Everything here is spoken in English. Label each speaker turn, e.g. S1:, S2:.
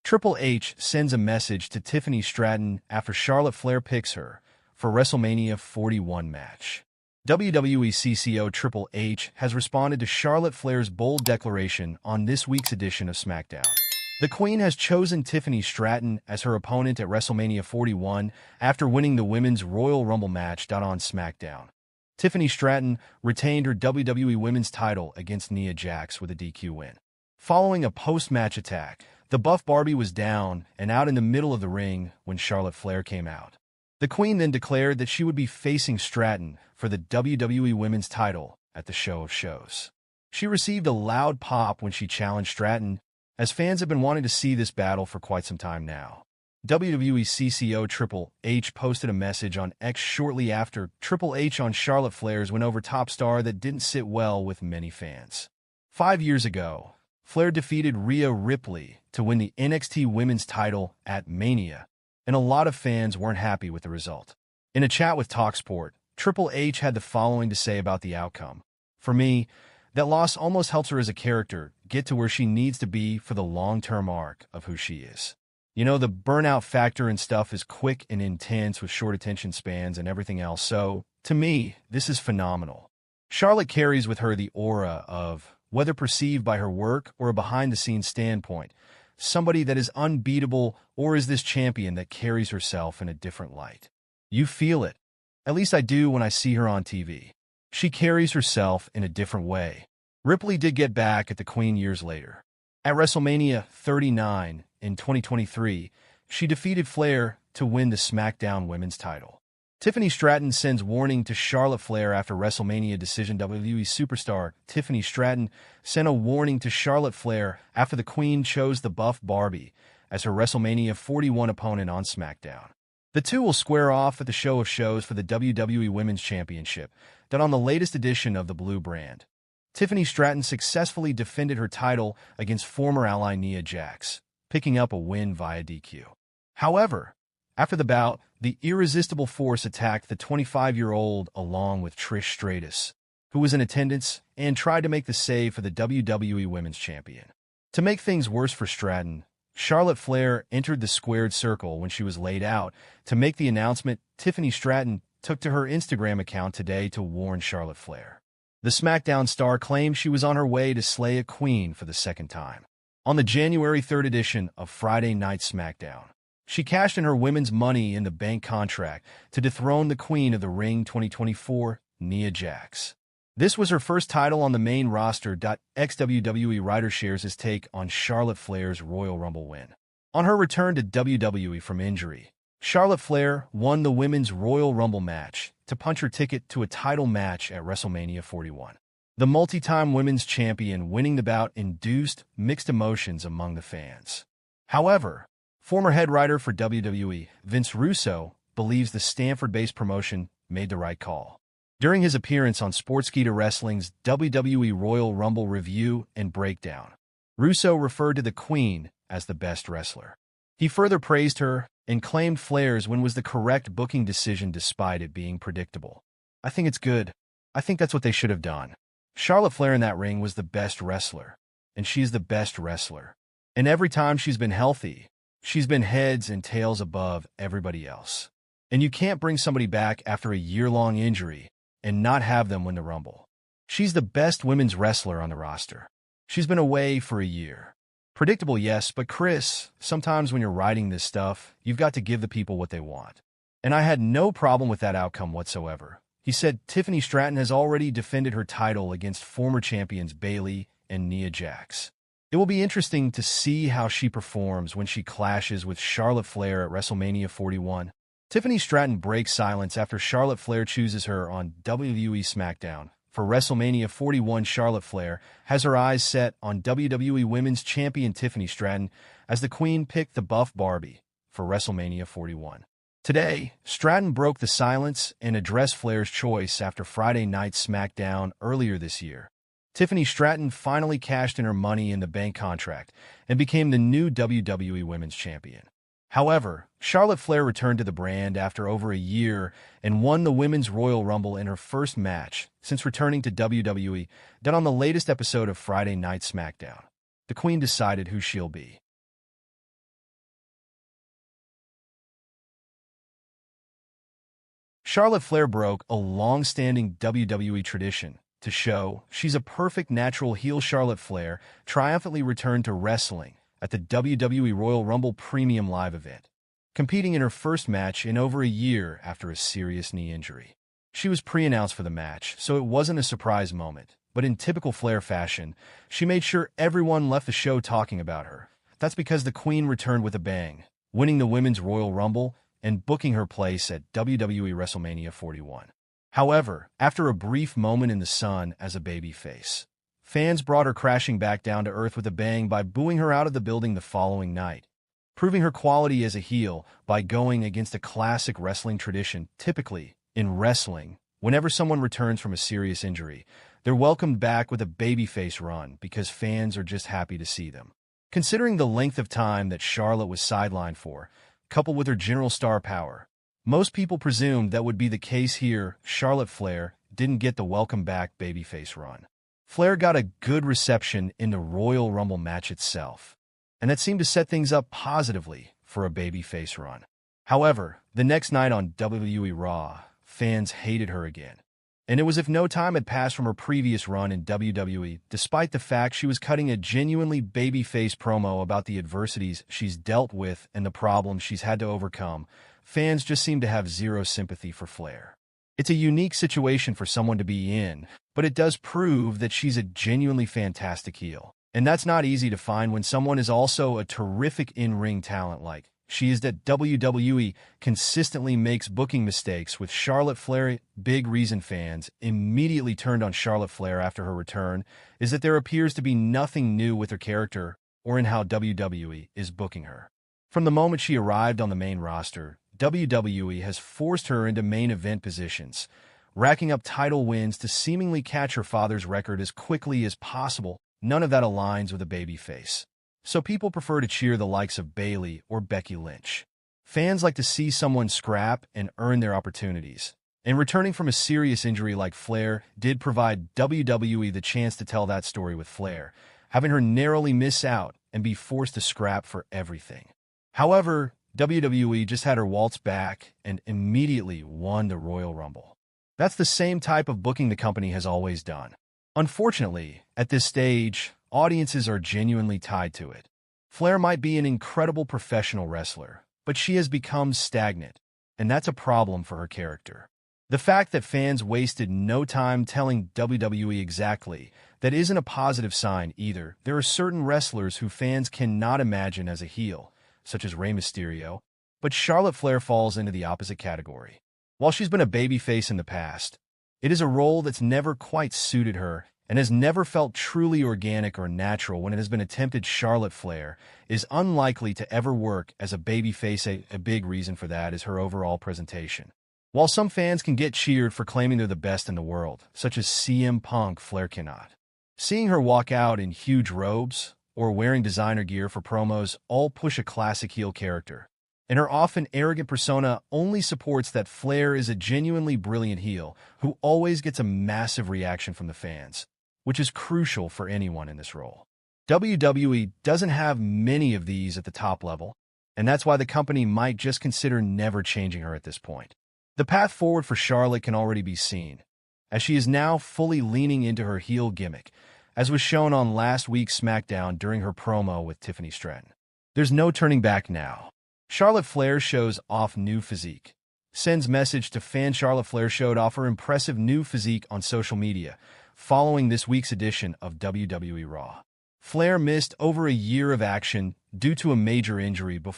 S1: Triple H sends a message to Tiffany Stratton after Charlotte Flair picks her for WrestleMania 41 match. WWE CCO Triple H has responded to Charlotte Flair's bold declaration on this week's edition of SmackDown. The Queen has chosen Tiffany Stratton as her opponent at WrestleMania 41 after winning the Women's Royal Rumble match on SmackDown. Tiffany Stratton retained her WWE Women's title against Nia Jax with a DQ win. Following a post-match attack, the Buff Barbie was down and out in the middle of the ring when Charlotte Flair came out. The Queen then declared that she would be facing Stratton for the WWE Women's title at the Show of Shows. She received a loud pop when she challenged Stratton, as fans have been wanting to see this battle for quite some time now. WWE CCO Triple H posted a message on X shortly after Triple H on Charlotte Flair's win over top star that didn't sit well with many fans. 5 years ago, Flair defeated Rhea Ripley to win the NXT Women's title at Mania, and a lot of fans weren't happy with the result. In a chat with TalkSPORT, Triple H had the following to say about the outcome. "For me, that loss almost helps her as a character get to where she needs to be for the long-term arc of who she is. You know, the burnout factor and stuff is quick and intense with short attention spans and everything else, so, to me, this is phenomenal. Charlotte carries with her the aura of, whether perceived by her work or a behind-the-scenes standpoint, somebody that is unbeatable or is this champion that carries herself in a different light. You feel it. At least I do when I see her on TV. She carries herself in a different way." Ripley did get back at the Queen years later. At WrestleMania 39 in 2023, she defeated Flair to win the SmackDown Women's title. Tiffany Stratton sends warning to Charlotte Flair after WrestleMania decision. WWE superstar Tiffany Stratton sent a warning to Charlotte Flair after the Queen chose the Buff Barbie as her WrestleMania 41 opponent on SmackDown. The two will square off at the Show of Shows for the WWE Women's Championship, done on the latest edition of the Blue brand. Tiffany Stratton successfully defended her title against former ally Nia Jax, picking up a win via DQ. However, after the bout, the irresistible force attacked the 25-year-old along with Trish Stratus, who was in attendance, and tried to make the save for the WWE Women's Champion. To make things worse for Stratton, Charlotte Flair entered the squared circle when she was laid out. To make the announcement, Tiffany Stratton took to her Instagram account today to warn Charlotte Flair. The SmackDown star claimed she was on her way to slay a queen for the second time. On the January 3rd edition of Friday Night SmackDown, she cashed in her Women's Money in the Bank contract to dethrone the Queen of the Ring 2024, Nia Jax. This was her first title on the main roster. Ex-WWE writer shares his take on Charlotte Flair's Royal Rumble win. On her return to WWE from injury, Charlotte Flair won the Women's Royal Rumble match to punch her ticket to a title match at WrestleMania 41. The multi-time women's champion winning the bout induced mixed emotions among the fans. However, former head writer for WWE, Vince Russo, believes the Stanford-based promotion made the right call. During his appearance on Sportskeeda Wrestling's WWE Royal Rumble review and breakdown, Russo referred to the Queen as the best wrestler. He further praised her and claimed Flair's win was the correct booking decision despite it being predictable. "I think it's good. I think that's what they should have done. Charlotte Flair in that ring was the best wrestler, and she's the best wrestler. And every time she's been healthy, she's been heads and tails above everybody else. And you can't bring somebody back after a year-long injury and not have them win the Rumble. She's the best women's wrestler on the roster. She's been away for a year. Predictable, yes, but Chris, sometimes when you're writing this stuff, you've got to give the people what they want. And I had no problem with that outcome whatsoever." He said Tiffany Stratton has already defended her title against former champions Bayley and Nia Jax. It will be interesting to see how she performs when she clashes with Charlotte Flair at WrestleMania 41. Tiffany Stratton breaks silence after Charlotte Flair chooses her on WWE SmackDown. For WrestleMania 41, Charlotte Flair has her eyes set on WWE Women's Champion Tiffany Stratton as the Queen picked the Buff Barbie for WrestleMania 41. Today, Stratton broke the silence and addressed Flair's choice after Friday Night SmackDown earlier this year. Tiffany Stratton finally cashed in her Money in the Bank contract and became the new WWE Women's Champion. However, Charlotte Flair returned to the brand after over a year and won the Women's Royal Rumble in her first match since returning to WWE. Then on the latest episode of Friday Night SmackDown, the Queen decided who she'll be. Charlotte Flair broke a long-standing WWE tradition to show she's a perfect natural heel. Charlotte Flair triumphantly returned to wrestling at the WWE Royal Rumble Premium Live event, competing in her first match in over a year after a serious knee injury. She was pre-announced for the match, so it wasn't a surprise moment, but in typical Flair fashion, she made sure everyone left the show talking about her. That's because the Queen returned with a bang, winning the Women's Royal Rumble and booking her place at WWE WrestleMania 41. However, after a brief moment in the sun as a babyface, fans brought her crashing back down to earth with a bang by booing her out of the building the following night, proving her quality as a heel by going against a classic wrestling tradition. Typically, in wrestling, whenever someone returns from a serious injury, they're welcomed back with a babyface run because fans are just happy to see them. Considering the length of time that Charlotte was sidelined for, coupled with her general star power, most people presumed that would be the case here. Charlotte Flair didn't get the welcome back babyface run. Flair got a good reception in the Royal Rumble match itself, and that seemed to set things up positively for a babyface run. However, the next night on WWE Raw, fans hated her again, and it was as if no time had passed from her previous run in WWE, despite the fact she was cutting a genuinely babyface promo about the adversities she's dealt with and the problems she's had to overcome. Fans just seem to have zero sympathy for Flair. It's a unique situation for someone to be in, but it does prove that she's a genuinely fantastic heel. And that's not easy to find when someone is also a terrific in-ring talent like she is. That WWE consistently makes booking mistakes with Charlotte Flair. Big reason fans immediately turned on Charlotte Flair after her return is that there appears to be nothing new with her character or in how WWE is booking her. From the moment she arrived on the main roster, WWE has forced her into main event positions, racking up title wins to seemingly catch her father's record as quickly as possible. None of that aligns with a babyface, so people prefer to cheer the likes of Bayley or Becky Lynch. Fans like to see someone scrap and earn their opportunities, and returning from a serious injury like Flair did provide WWE the chance to tell that story with Flair, having her narrowly miss out and be forced to scrap for everything. However, WWE just had her waltz back and immediately won the Royal Rumble. That's the same type of booking the company has always done. Unfortunately, at this stage, audiences are genuinely tied to it. Flair might be an incredible professional wrestler, but she has become stagnant, and that's a problem for her character. The fact that fans wasted no time telling WWE exactly that isn't a positive sign either. There are certain wrestlers who fans cannot imagine as a heel, such as Rey Mysterio, but Charlotte Flair falls into the opposite category. While she's been a babyface in the past, it is a role that's never quite suited her and has never felt truly organic or natural when it has been attempted. Charlotte Flair is unlikely to ever work as a babyface. A big reason for that is her overall presentation. While some fans can get cheered for claiming they're the best in the world, such as CM Punk, Flair cannot. Seeing her walk out in huge robes or wearing designer gear for promos all push a classic heel character, and her often arrogant persona only supports that Flair is a genuinely brilliant heel who always gets a massive reaction from the fans, which is crucial for anyone in this role. WWE doesn't have many of these at the top level, and that's why the company might just consider never changing her at this point. The path forward for Charlotte can already be seen, as she is now fully leaning into her heel gimmick, as was shown on last week's SmackDown during her promo with Tiffany Stratton. There's no turning back now. Charlotte Flair shows off new physique. Sends message to fans. Charlotte Flair showed off her impressive new physique on social media following this week's edition of WWE Raw. Flair missed over a year of action due to a major injury before